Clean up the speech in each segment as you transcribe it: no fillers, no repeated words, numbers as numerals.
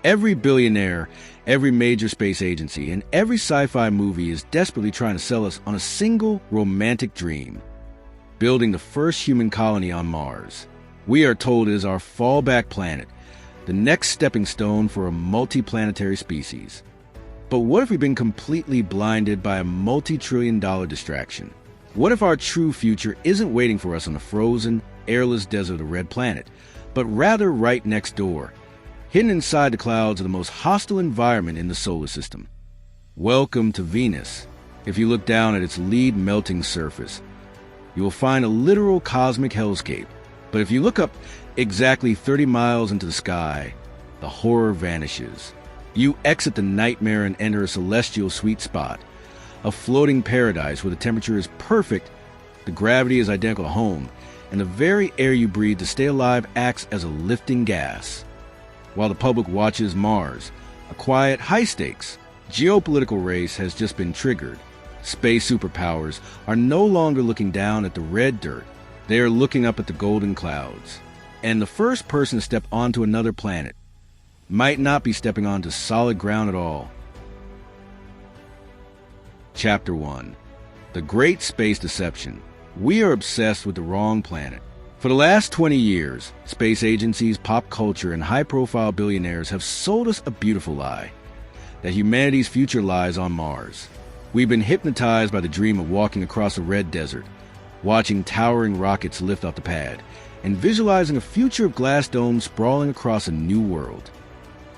Every billionaire, every major space agency, and every sci-fi movie is desperately trying to sell us on a single romantic dream: building the first human colony on Mars. We are told it is our fallback planet, the next stepping stone for a multi-planetary species. But what if we've been completely blinded by a multi-trillion-dollar distraction? What if our true future isn't waiting for us on the frozen, airless desert of the Red Planet, but rather right next door, hidden inside the clouds of the most hostile environment in the solar system? Welcome to Venus. If you look down at its lead melting surface, you will find a literal cosmic hellscape. But if you look up exactly 30 miles into the sky, the horror vanishes. You exit the nightmare and enter a celestial sweet spot, a floating paradise where the temperature is perfect, the gravity is identical to home, and the very air you breathe to stay alive acts as a lifting gas. While the public watches Mars, a quiet, high-stakes, geopolitical race has just been triggered. Space superpowers are no longer looking down at the red dirt. They are looking up at the golden clouds. And the first person to step onto another planet might not be stepping onto solid ground at all. Chapter 1. The Great Space Deception. We are obsessed with the wrong planet. For the last 20 years, space agencies, pop culture, and high-profile billionaires have sold us a beautiful lie: that humanity's future lies on Mars. We've been hypnotized by the dream of walking across a red desert, watching towering rockets lift off the pad, and visualizing a future of glass domes sprawling across a new world.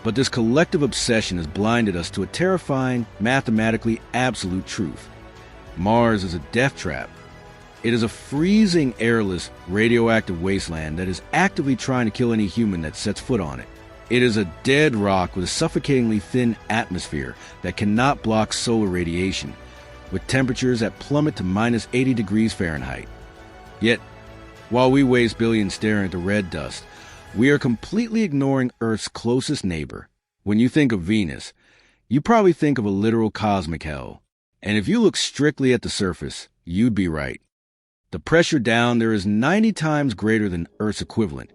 But this collective obsession has blinded us to a terrifying, mathematically absolute truth. Mars is a death trap. It is a freezing, airless, radioactive wasteland that is actively trying to kill any human that sets foot on it. It is a dead rock with a suffocatingly thin atmosphere that cannot block solar radiation, with temperatures that plummet to minus 80 degrees Fahrenheit. Yet, while we waste billions staring at the red dust, we are completely ignoring Earth's closest neighbor. When you think of Venus, you probably think of a literal cosmic hell. And if you look strictly at the surface, you'd be right. The pressure down there is 90 times greater than Earth's equivalent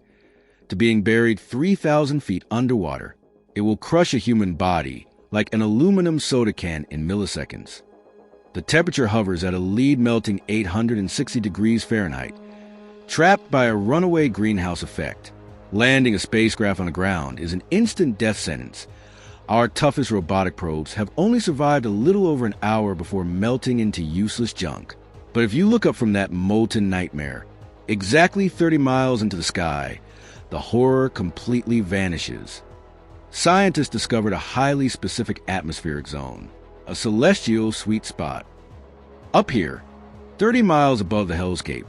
to being buried 3,000 feet underwater. It will crush a human body like an aluminum soda can in milliseconds. The temperature hovers at a lead-melting 860 degrees Fahrenheit, trapped by a runaway greenhouse effect. Landing a spacecraft on the ground is an instant death sentence. Our toughest robotic probes have only survived a little over an hour before melting into useless junk. But if you look up from that molten nightmare, exactly 30 miles into the sky, the horror completely vanishes. Scientists discovered a highly specific atmospheric zone, a celestial sweet spot. Up here, 30 miles above the hellscape,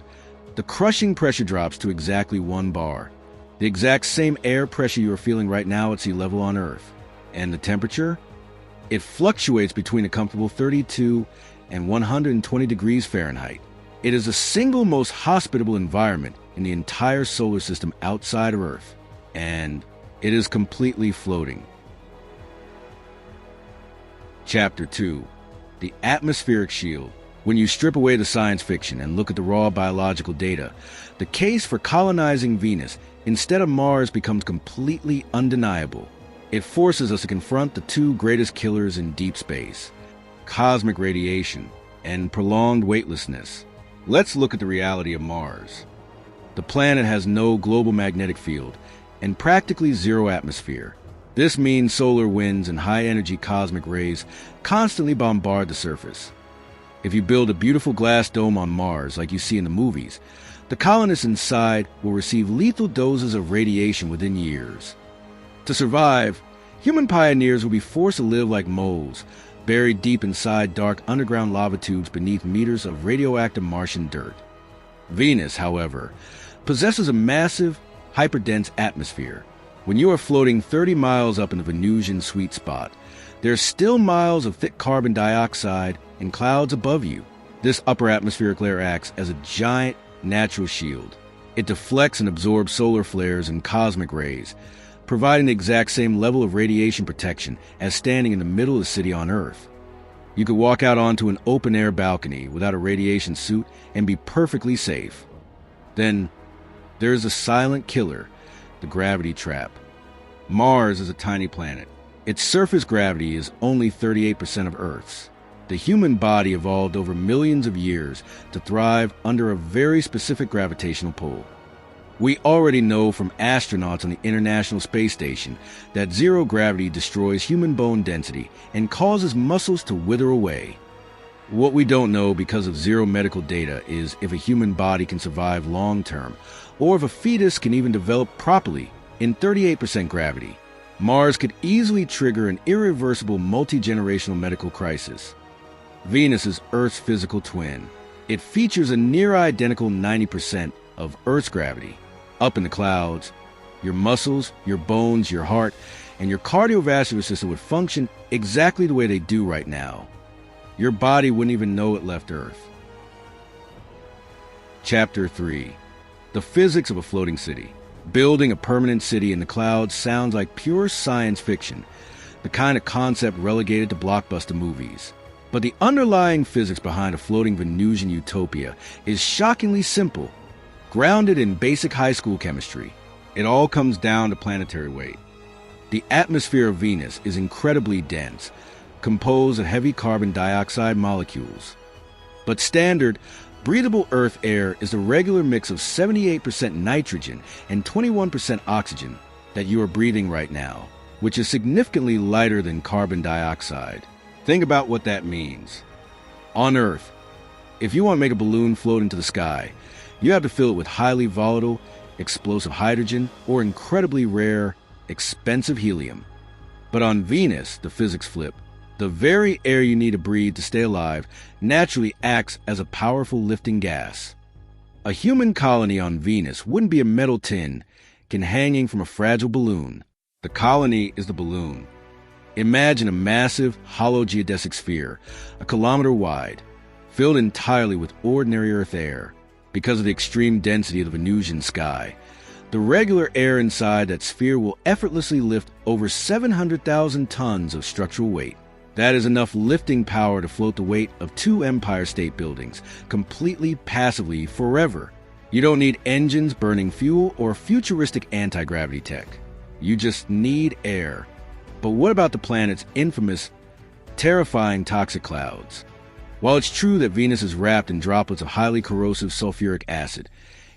the crushing pressure drops to exactly 1 bar, the exact same air pressure you are feeling right now at sea level on Earth. And the temperature? It fluctuates between a comfortable 32 and 120 degrees Fahrenheit. It is the single most hospitable environment in the entire solar system outside of Earth, and it is completely floating. Chapter 2. The Atmospheric Shield. When you strip away the science fiction and look at the raw biological data, the case for colonizing Venus instead of Mars becomes completely undeniable. It forces us to confront the two greatest killers in deep space: cosmic radiation and prolonged weightlessness. Let's look at the reality of Mars. The planet has no global magnetic field and practically zero atmosphere. This means solar winds and high-energy cosmic rays constantly bombard the surface. If you build a beautiful glass dome on Mars like you see in the movies, the colonists inside will receive lethal doses of radiation within years. To survive, human pioneers will be forced to live like moles, buried deep inside dark underground lava tubes beneath meters of radioactive Martian dirt. Venus, however, possesses a massive, hyperdense atmosphere. When you are floating 30 miles up in the Venusian sweet spot, there are still miles of thick carbon dioxide and clouds above you. This upper atmospheric layer acts as a giant natural shield. It deflects and absorbs solar flares and cosmic rays, providing the exact same level of radiation protection as standing in the middle of the city on Earth. You could walk out onto an open-air balcony without a radiation suit and be perfectly safe. Then, there is a silent killer, the gravity trap. Mars is a tiny planet. Its surface gravity is only 38% of Earth's. The human body evolved over millions of years to thrive under a very specific gravitational pull. We already know from astronauts on the International Space Station that zero gravity destroys human bone density and causes muscles to wither away. What we don't know because of zero medical data is if a human body can survive long-term, or if a fetus can even develop properly in 38% gravity. Mars could easily trigger an irreversible multi-generational medical crisis. Venus is Earth's physical twin. It features a near-identical 90% of Earth's gravity. Up in the clouds, your muscles, your bones, your heart, and your cardiovascular system would function exactly the way they do right now. Your body wouldn't even know it left Earth. Chapter 3. The Physics of a Floating City. Building a permanent city in the clouds sounds like pure science fiction, the kind of concept relegated to blockbuster movies. But the underlying physics behind a floating Venusian utopia is shockingly simple, grounded in basic high school chemistry. It all comes down to planetary weight. The atmosphere of Venus is incredibly dense, composed of heavy carbon dioxide molecules. But standard, breathable Earth air is the regular mix of 78% nitrogen and 21% oxygen that you are breathing right now, which is significantly lighter than carbon dioxide. Think about what that means. On Earth, if you want to make a balloon float into the sky, you have to fill it with highly volatile, explosive hydrogen or incredibly rare, expensive helium. But on Venus, the physics flip. The very air you need to breathe to stay alive naturally acts as a powerful lifting gas. A human colony on Venus wouldn't be a metal tin hanging from a fragile balloon. The colony is the balloon. Imagine a massive, hollow geodesic sphere, a kilometer wide, filled entirely with ordinary Earth air. Because of the extreme density of the Venusian sky, the regular air inside that sphere will effortlessly lift over 700,000 tons of structural weight. That is enough lifting power to float the weight of 2 Empire State Buildings, completely passively forever. You don't need engines burning fuel or futuristic anti-gravity tech. You just need air. But what about the planet's infamous, terrifying toxic clouds? While it's true that Venus is wrapped in droplets of highly corrosive sulfuric acid,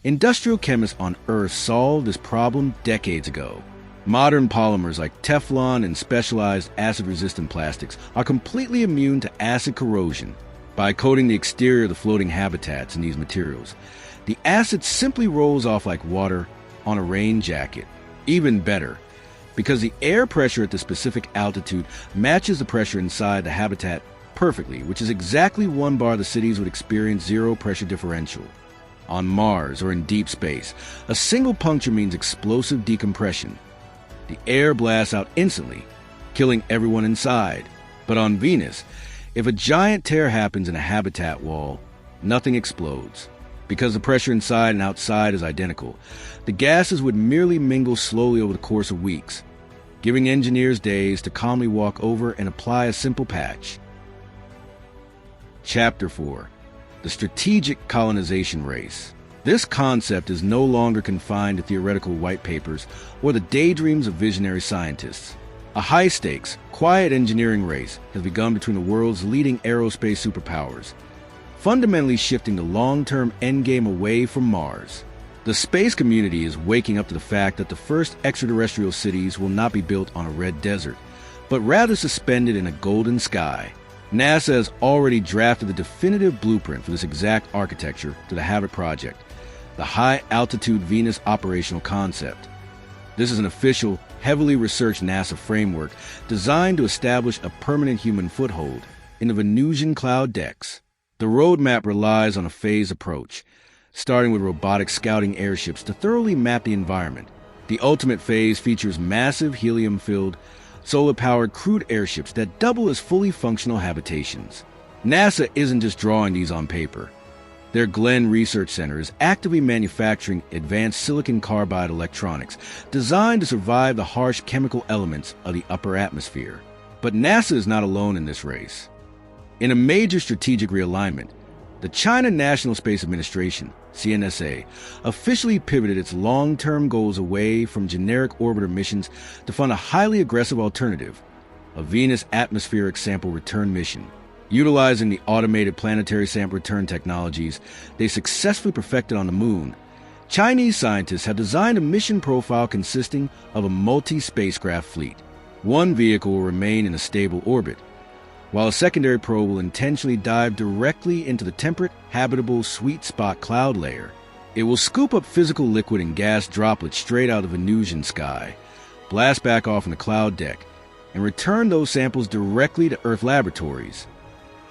industrial chemists on Earth solved this problem decades ago. Modern polymers like Teflon and specialized acid-resistant plastics are completely immune to acid corrosion. By coating the exterior of the floating habitats in these materials, the acid simply rolls off like water on a rain jacket. Even better, because the air pressure at the specific altitude matches the pressure inside the habitat perfectly, which is exactly 1 bar the cities would experience zero pressure differential. On Mars or in deep space, a single puncture means explosive decompression. The air blasts out instantly, killing everyone inside. But on Venus, if a giant tear happens in a habitat wall, nothing explodes. Because the pressure inside and outside is identical, the gases would merely mingle slowly over the course of weeks, giving engineers days to calmly walk over and apply a simple patch. Chapter 4. The Strategic Colonization Race. This concept is no longer confined to theoretical white papers or the daydreams of visionary scientists. A high-stakes, quiet engineering race has begun between the world's leading aerospace superpowers, fundamentally shifting the long-term endgame away from Mars. The space community is waking up to the fact that the first extraterrestrial cities will not be built on a red desert, but rather suspended in a golden sky. NASA has already drafted the definitive blueprint for this exact architecture to the HABIT project, the High-Altitude Venus Operational Concept. This is an official, heavily researched NASA framework designed to establish a permanent human foothold in the Venusian cloud decks. The roadmap relies on a phased approach, starting with robotic scouting airships to thoroughly map the environment. The ultimate phase features massive helium-filled, solar-powered crewed airships that double as fully functional habitations. NASA isn't just drawing these on paper. Their Glenn Research Center is actively manufacturing advanced silicon carbide electronics designed to survive the harsh chemical elements of the upper atmosphere. But NASA is not alone in this race. In a major strategic realignment, The China National Space Administration, CNSA, officially pivoted its long-term goals away from generic orbiter missions to fund a highly aggressive alternative, a Venus atmospheric sample return mission. Utilizing the automated planetary sample return technologies they successfully perfected on the Moon, Chinese scientists have designed a mission profile consisting of a multi-spacecraft fleet. One vehicle will remain in a stable orbit, while a secondary probe will intentionally dive directly into the temperate, habitable sweet spot cloud layer. It will scoop up physical liquid and gas droplets straight out of the Venusian sky, blast back off in the cloud deck, and return those samples directly to Earth laboratories.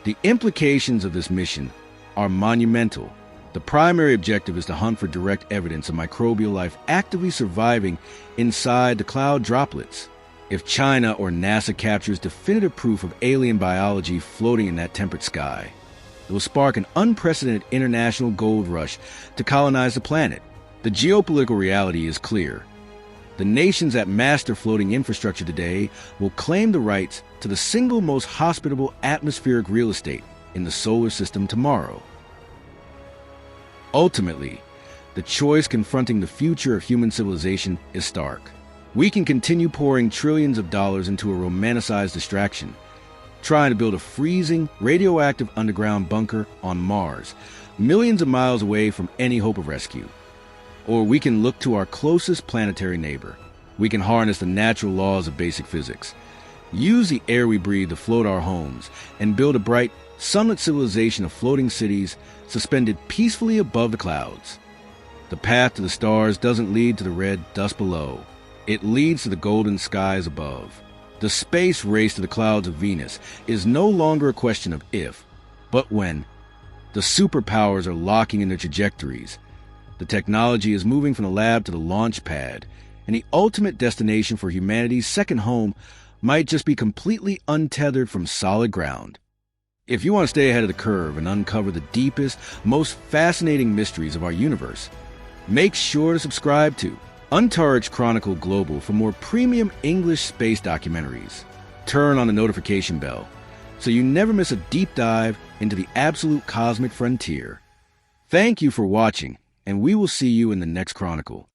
The implications of this mission are monumental. The primary objective is to hunt for direct evidence of microbial life actively surviving inside the cloud droplets. If China or NASA captures definitive proof of alien biology floating in that temperate sky, it will spark an unprecedented international gold rush to colonize the planet. The geopolitical reality is clear. The nations that master floating infrastructure today will claim the rights to the single most hospitable atmospheric real estate in the solar system tomorrow. Ultimately, the choice confronting the future of human civilization is stark. We can continue pouring trillions of dollars into a romanticized distraction, trying to build a freezing, radioactive underground bunker on Mars, millions of miles away from any hope of rescue. Or we can look to our closest planetary neighbor. We can harness the natural laws of basic physics, use the air we breathe to float our homes, and build a bright, sunlit civilization of floating cities suspended peacefully above the clouds. The path to the stars doesn't lead to the red dust below. It leads to the golden skies above. The space race to the clouds of Venus is no longer a question of if, but when. The superpowers are locking in their trajectories. The technology is moving from the lab to the launch pad, and the ultimate destination for humanity's second home might just be completely untethered from solid ground. If you want to stay ahead of the curve and uncover the deepest, most fascinating mysteries of our universe, make sure to subscribe to Antariksh Chronicle Global for more premium English space documentaries. Turn on the notification bell so you never miss a deep dive into the absolute cosmic frontier. Thank you for watching, and we will see you in the next Chronicle.